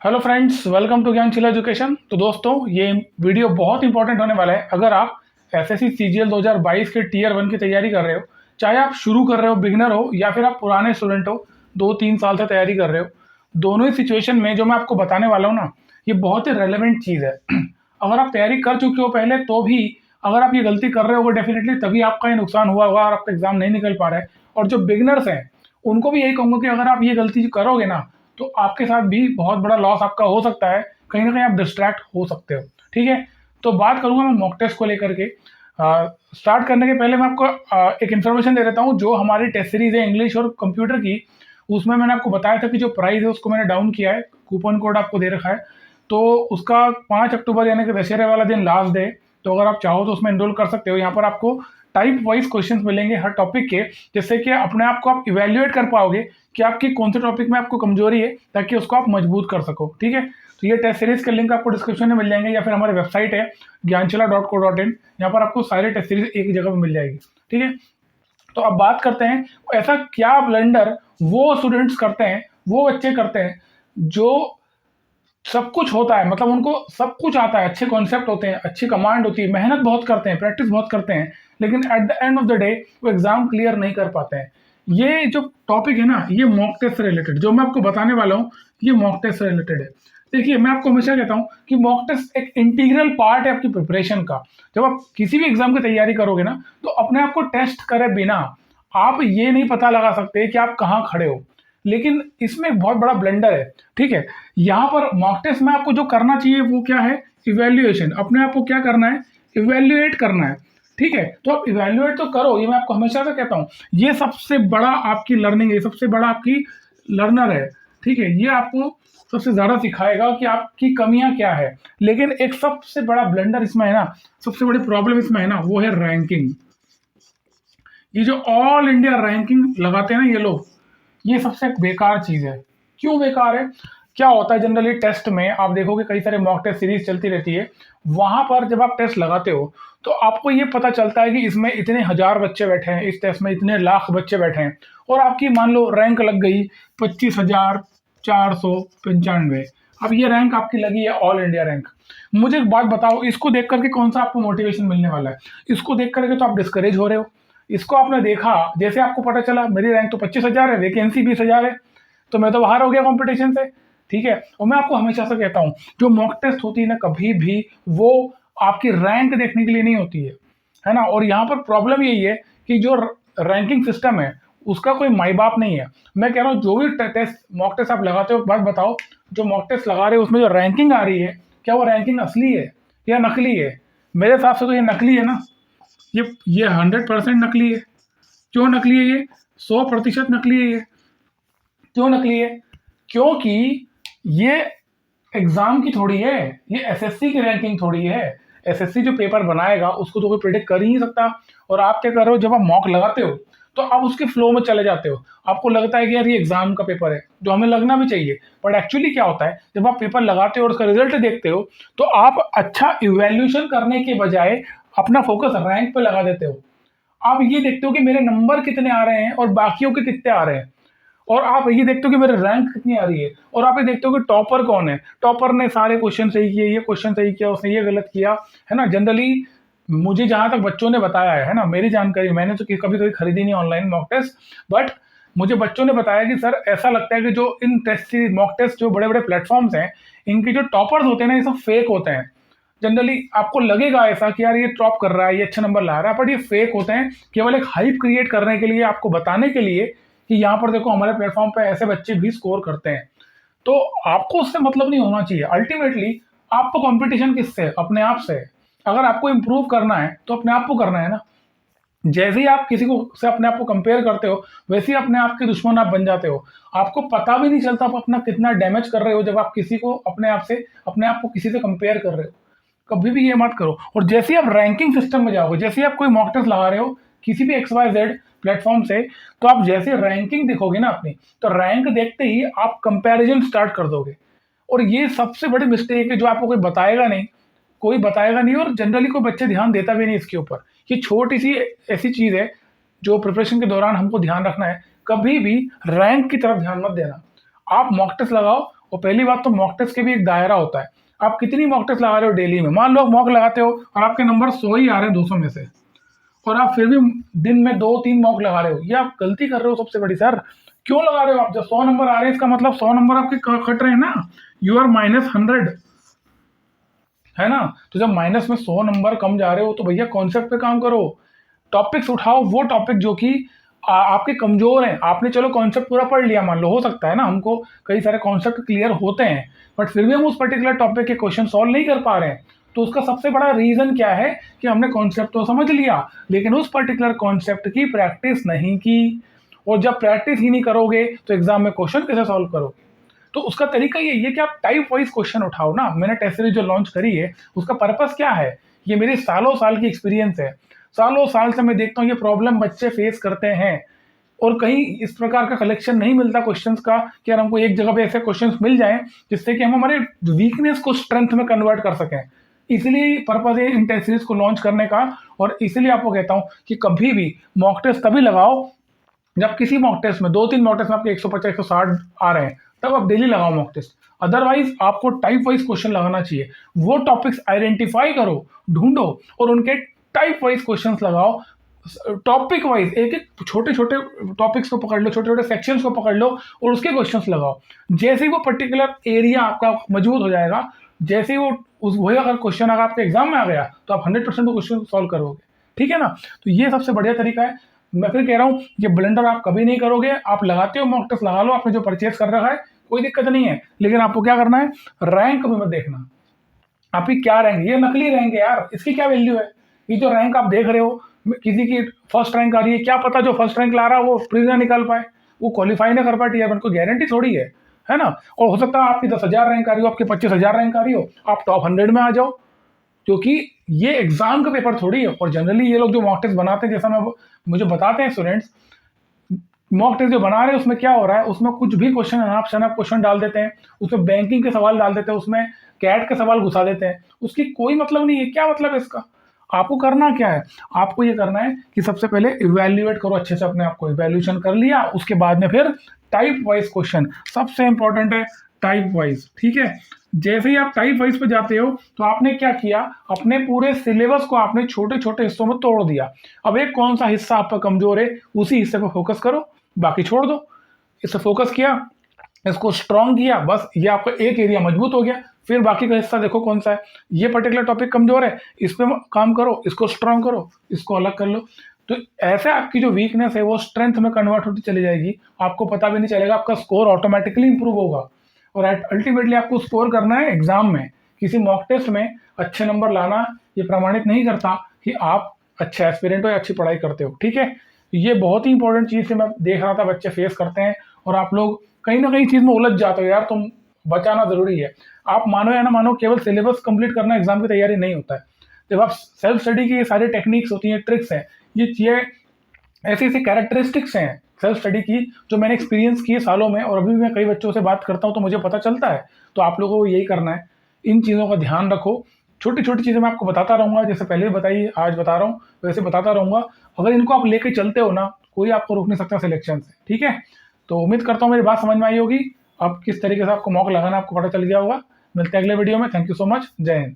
Hello friends, welcome to Gyansheel education. तो दोस्तों, ये वीडियो बहुत इंपॉर्टेंट होने वाला है। अगर आप एसएससी सीजीएल 2022 के टीयर 1 की तैयारी कर रहे हो, चाहे आप शुरू कर रहे हो, बिगिनर हो, या फिर आप पुराने स्टूडेंट हो, 2-3 साल से तैयारी कर रहे हो, दोनों ही सिचुएशन में जो मैं आपको बताने वाला हूँ ना, ये बहुत ही रेलेवेंट चीज़ है। अगर आप तैयारी कर चुके हो पहले तो भी अगर आप ये गलती कर रहे हो डेफिनेटली तभी आपका ये नुकसान हुआ होगा और आपका एग्जाम नहीं निकल पा रहा है। और जो बिगिनर्स हैं उनको भी यही कहूँगा कि अगर आप ये गलती करोगे ना, तो आपके साथ भी बहुत बड़ा लॉस आपका हो सकता है। कहीं न कहीं आप डिस्ट्रैक्ट हो सकते हो, ठीक है? तो बात करूँगा मैं मॉक टेस्ट को लेकर के। स्टार्ट करने के पहले मैं आपको एक इन्फॉर्मेशन दे देता हूँ। जो हमारी टेस्ट सीरीज़ है इंग्लिश और कंप्यूटर की, उसमें मैंने आपको बताया था कि जो प्राइस है उसको मैंने डाउन किया है, कूपन कोड आपको दे रखा है। तो उसका 5 अक्टूबर यानी कि दशहरे वाला दिन लास्ट डे, तो अगर आप चाहो तो उसमें एनरोल कर सकते हो। यहाँ पर आपको टाइप वाइज़ क्वेश्चंस मिलेंगे हर टॉपिक के, जिससे कि अपने आप को आप इवैल्यूएट कर पाओगे कि आपकी कौन से टॉपिक में आपको कमजोरी है, ताकि उसको आप मजबूत कर सको, ठीक है? तो ये टेस्ट सीरीज के लिंक आपको डिस्क्रिप्शन में मिल जाएंगे, या फिर हमारी वेबसाइट है ज्ञानशिला.co.in। यहाँ पर आपको सारे टेस्ट सीरीज एक ही जगह पे मिल जाएगी, ठीक है? तो अब बात करते हैं, ऐसा क्या ब्लंडर वो स्टूडेंट्स करते हैं, वो बच्चे करते हैं जो सब कुछ होता है, मतलब उनको सब कुछ आता है, अच्छे कॉन्सेप्ट होते हैं, अच्छी कमांड होती है, मेहनत बहुत करते हैं, प्रैक्टिस बहुत करते हैं, लेकिन at the end of the day वो एग्जाम क्लियर नहीं कर पाते हैं। ये जो टॉपिक है ना, ये मॉक टेस्ट से रिलेटेड जो मैं आपको बताने वाला हूँ, ये मॉक टेस्ट से रिलेटेड है। देखिए, मैं आपको हमेशा कहता हूँ कि मॉक टेस्ट एक इंटीग्रल पार्ट है आपकी प्रिपरेशन का। जब आप किसी भी एग्जाम की तैयारी करोगे ना, तो अपने आप को टेस्ट करे बिना आप ये नहीं पता लगा सकते कि आप कहाँ खड़े हो। लेकिन इसमें एक बहुत बड़ा ब्लंडर है, ठीक है? यहाँ पर मॉक टेस्ट में आपको जो करना चाहिए वो क्या है? इवैल्यूएशन। अपने आप को क्या करना है? इवैल्यूएट करना है, ठीक है? तो आप इवैल्यूएट तो करो, ये मैं आपको हमेशा से कहता हूँ। ये सबसे बड़ा आपकी लर्निंग है, सबसे बड़ा आपकी लर्नर है, ठीक है? ये आपको सबसे ज़्यादा सिखाएगा कि आपकी कमियाँ क्या है। लेकिन एक सबसे बड़ा ब्लंडर इसमें है ना, सबसे बड़ी प्रॉब्लम इसमें है ना, वो है रैंकिंग। ये जो ऑल इंडिया रैंकिंग लगाते हैं ना ये लोग, ये सबसे बेकार चीज़ है। क्यों बेकार है? क्या होता है जनरली टेस्ट में, आप देखोगे कई सारे मॉक टेस्ट सीरीज चलती रहती है। वहां पर जब आप टेस्ट लगाते हो तो आपको ये पता चलता है कि इसमें इतने हजार बच्चे बैठे हैं, इस टेस्ट में इतने लाख बच्चे बैठे हैं, और आपकी मान लो रैंक लग गई 25,495। अब ये रैंक आपकी लगी है ऑल इंडिया रैंक। मुझे एक बात बताओ, इसको देख करके कौन सा आपको मोटिवेशन मिलने वाला है? इसको देख करके तो आप डिस्करेज हो रहे हो। इसको आपने देखा, जैसे आपको पता चला मेरी रैंक तो 25,000 है, वैकेंसी 20,000 है, तो मैं तो बाहर हो गया कंपटीशन से, ठीक है? और मैं आपको हमेशा से कहता हूँ, जो मॉक टेस्ट होती है ना, कभी भी वो आपकी रैंक देखने के लिए नहीं होती है ना? और यहाँ पर प्रॉब्लम यही है कि जो रैंकिंग सिस्टम है उसका कोई माई बाप नहीं है। मैं कह रहा हूँ जो भी टेस्ट मॉक टेस्ट आप लगाते हो, बात बताओ, जो मॉक टेस्ट लगा रहे हो उसमें जो रैंकिंग आ रही है, क्या वो रैंकिंग असली है या नकली है? मेरे हिसाब से तो ये नकली है ना। ये 100% नकली है। क्यों नकली है ये? 100% नकली है ये। क्यों नकली है? क्योंकि ये एग्जाम की थोड़ी है, ये एसएससी की रैंकिंग थोड़ी है। एसएससी जो पेपर बनाएगा उसको तो कोई प्रिडिक्ट कर ही नहीं सकता। और आप क्या कर रहे हो, जब आप मॉक लगाते हो तो आप उसके फ्लो में चले जाते हो। आपको लगता है कि यार ये एग्जाम का पेपर है, जो हमें लगना भी चाहिए। बट एक्चुअली क्या होता है, जब आप पेपर लगाते हो और उसका रिजल्ट देखते हो, तो आप अच्छा इवैल्यूएशन करने के बजाय अपना फोकस रैंक पे लगा देते हो। आप ये देखते हो कि मेरे नंबर कितने आ रहे हैं और बाकियों के कितने आ रहे हैं, और आप ये देखते हो कि मेरे रैंक कितनी आ रही है, और आप ये देखते हो कि टॉपर कौन है। टॉपर ने सारे क्वेश्चन सही किए, ये क्वेश्चन सही किया, उसने ये गलत किया, है ना? जनरली मुझे जहां तक बच्चों ने बताया है ना, मेरी जानकारी, मैंने तो कभी कभी खरीदी नहीं ऑनलाइन मॉक टेस्ट, बट मुझे बच्चों ने बताया कि सर ऐसा लगता है कि जो इन टेस्ट मॉक टेस्ट जो बड़े बड़े प्लेटफॉर्म्स हैं, इनके जो टॉपर्स होते हैं ना, ये सब फेक होते हैं। जनरली आपको लगेगा ऐसा कि यार ये टॉप कर रहा है, ये अच्छा नंबर ला रहा है, बट ये फेक होते हैं। केवल एक हाइप क्रिएट करने के लिए, आपको बताने के लिए कि यहाँ पर देखो हमारे प्लेटफॉर्म पे ऐसे बच्चे भी स्कोर करते हैं। तो आपको उससे मतलब नहीं होना चाहिए। अल्टीमेटली आपको कंपटीशन किससे? अपने आप से। अगर आपको इंप्रूव करना है तो अपने आप को करना है ना। जैसे ही आप किसी को से अपने आप को कंपेयर करते हो, वैसे ही अपने आप के दुश्मन आप बन जाते हो। आपको पता भी नहीं चलता आप अपना कितना डैमेज कर रहे हो, जब आप किसी को अपने आप को किसी से कंपेयर कर रहे हो। कभी भी ये मत करो। और जैसे ही आप रैंकिंग सिस्टम में जाओगे, जैसे ही आप कोई मॉक टेस्ट लगा रहे हो किसी भी XYZ प्लेटफॉर्म से, तो आप जैसे रैंकिंग देखोगे ना अपनी, तो रैंक देखते ही आप कंपैरिजन स्टार्ट कर दोगे। और ये सबसे बड़ी मिस्टेक है जो आपको कोई बताएगा नहीं, और जनरली कोई बच्चे ध्यान देता भी नहीं इसके ऊपर। ये छोटी सी ऐसी चीज है जो प्रिपरेशन के दौरान हमको ध्यान रखना है। कभी भी रैंक की तरफ ध्यान मत देना। आप मॉक टेस्ट लगाओ और पहली बात तो मॉक टेस्ट के भी एक दायरा होता है। आप कितनी मॉक टेस्ट लगा रहे हो डेली में? मान लो आप मॉक लगाते हो और आपके नंबर 100 ही आ रहे हैं 200 में से, और आप फिर भी दिन में 2-3 मॉक लगा रहे हो, ये आप गलती कर रहे हो सबसे बड़ी। सर क्यों लगा रहे हो आप? जब 100 नंबर आ रहे हैं इसका मतलब 100 नंबर आपके कट रहे हैं ना, यू आर -100, है ना। तो जब माइनस में 100 नंबर कम जा रहे हो तो भैया कॉन्सेप्ट पे काम करो, टॉपिक्स उठाओ, वो टॉपिक जो कि आपके कमजोर हैं। आपने चलो कॉन्सेप्ट पूरा पढ़ लिया, मान लो, हो सकता है ना हमको कई सारे कॉन्सेप्ट क्लियर होते हैं, बट फिर भी हम उस पर्टिकुलर टॉपिक के क्वेश्चन सॉल्व नहीं कर पा रहे हैं। तो उसका सबसे बड़ा रीजन क्या है कि हमने कॉन्सेप्ट तो समझ लिया लेकिन उस पर्टिकुलर कॉन्सेप्ट की प्रैक्टिस नहीं की। और जब प्रैक्टिस ही नहीं करोगे तो एग्जाम में क्वेश्चन कैसे सॉल्व करोगे? तो उसका तरीका यही है कि आप टाइप वाइज क्वेश्चन उठाओ ना। मैंने टेस्ट सीरीज जो लॉन्च करी है उसका पर्पस क्या है? ये मेरी सालों साल की एक्सपीरियंस है, सालों साल से मैं देखता हूँ ये प्रॉब्लम बच्चे फेस करते हैं, और कहीं इस प्रकार का कलेक्शन नहीं मिलता क्वेश्चंस का कि यार हमको एक जगह पे ऐसे क्वेश्चंस मिल जाएं जिससे कि हम हमारे वीकनेस को स्ट्रेंथ में कन्वर्ट कर सकें। इसलिए पर्पस है इन टेस्ट सीरीज को लॉन्च करने का। और इसलिए आपको कहता हूँ कि कभी भी मॉक टेस्ट तभी लगाओ जब किसी मॉक टेस्ट में 2-3 मॉक टेस्ट में आपके 150 160 आ रहे हैं, तब आप डेली लगाओ मॉक टेस्ट। अदरवाइज आपको टाइप वाइज क्वेश्चन लगाना चाहिए। वो टॉपिक्स आइडेंटिफाई करो, ढूंढो और उनके टाइप वाइज क्वेश्चंस लगाओ। टॉपिक वाइज एक एक छोटे छोटे टॉपिक्स को पकड़ लो, छोटे छोटे सेक्शंस को पकड़ लो और उसके क्वेश्चंस लगाओ। जैसे ही वो पर्टिकुलर एरिया आपका मजबूत हो जाएगा, जैसे ही वो वही अगर क्वेश्चन अगर आपके एग्जाम में आ गया तो आप 100% वो क्वेश्चन सॉल्व करोगे। ठीक है ना। तो ये सबसे बढ़िया तरीका है। मैं फिर कह रहा हूँ ये ब्लंडर आप कभी नहीं करोगे। आप लगाते हो मॉक टेस्ट लगा लो, आपने जो परचेज कर रखा है कोई दिक्कत नहीं है, लेकिन आपको क्या करना है, रैंक में मत देखना आपकी क्या रैंक। ये नकली रैंक है यार, इसकी क्या वैल्यू है? ये जो रैंक आप देख रहे हो, किसी की फर्स्ट रैंक आ रही है, क्या पता जो फर्स्ट रैंक ला रहा है वो प्रीलिम ना निकाल पाए, वो क्वालिफाई ना कर पाए टीयर 1 को, गारंटी थोड़ी है ना। और हो सकता है आपकी 10,000 रैंक आ रही हो, आपकी 25,000 रैंक आ रही हो, आप टॉप 100 में आ जाओ, क्योंकि ये एग्जाम का पेपर थोड़ी है। और जनरली ये लोग जो मॉक टेस्ट बनाते हैं, जैसा मुझे बताते हैं स्टूडेंट्स, मॉक टेस्ट जो बना रहे हैं उसमें क्या हो रहा है, उसमें कुछ भी क्वेश्चन अनाप शनाप क्वेश्चन डाल देते हैं, उसमें बैंकिंग के सवाल डाल देते हैं, उसमें कैट के सवाल घुसा देते हैं, उसकी कोई मतलब नहीं है। क्या मतलब है इसका? आपको करना क्या है? आपको ये करना है कि सबसे पहले इवेल्युएट करो अच्छे से अपने आप को। इवेल्यूएशन कर लिया, उसके बाद में फिर टाइप वाइज क्वेश्चन, सबसे इंपॉर्टेंट है टाइप वाइज। ठीक है। जैसे ही आप टाइप वाइज पे जाते हो तो आपने क्या किया, अपने पूरे सिलेबस को आपने छोटे छोटे हिस्सों में तोड़ दिया। अब एक कौन सा हिस्सा आपका कमजोर है उसी हिस्से पर फोकस करो, बाकी छोड़ दो। इसे फोकस किया, इसको स्ट्रॉन्ग किया, बस ये आपका एक एरिया मजबूत हो गया। फिर बाकी का हिस्सा देखो कौन सा है, ये पर्टिकुलर टॉपिक कमजोर है, इस पे काम करो, इसको स्ट्रॉन्ग करो, इसको अलग कर लो। तो ऐसे आपकी जो वीकनेस है वो स्ट्रेंथ में कन्वर्ट होती चली जाएगी, आपको पता भी नहीं चलेगा, आपका स्कोर ऑटोमेटिकली इंप्रूव होगा। और अल्टीमेटली आपको स्कोर करना है एग्जाम में। किसी मॉक टेस्ट में अच्छे नंबर लाना ये प्रमाणित नहीं करता कि आप अच्छे एस्पिरेंट हो या अच्छी पढ़ाई करते हो। ठीक है। ये बहुत ही इंपॉर्टेंट चीज़ है, मैं देख रहा था बच्चे फेस करते हैं और आप लोग कहीं ना कहीं चीज़ में उलझ जाते हो यार। तुम बचाना जरूरी है। आप मानो या ना मानो, केवल सिलेबस कंप्लीट करना एग्जाम की तैयारी नहीं होता है। जब आप सेल्फ स्टडी की ये सारी टेक्निक्स होती हैं, ट्रिक्स हैं, ये ऐसी ऐसी कैरेक्टरिस्टिक्स हैं सेल्फ स्टडी की जो मैंने एक्सपीरियंस किए सालों में, और अभी भी मैं कई बच्चों से बात करता हूँ तो मुझे पता चलता है। तो आप लोगों को यही करना है, इन चीज़ों का ध्यान रखो। छोटी छोटी चीज़ें मैं आपको बताता रहूँगा, जैसे पहले भी बताई आज बता रहा हूँ वैसे बताता रहूँगा। अगर इनको आप लेके चलते हो ना, कोई आपको रोक नहीं सकता सिलेक्शन से। ठीक है। तो उम्मीद करता हूँ मेरी बात समझ में आई होगी। अब किस तरीके से आपको मॉक लगाना आपको पता चल गया होगा। मिलते हैं अगले वीडियो में। Thank you so much. जय हिंद।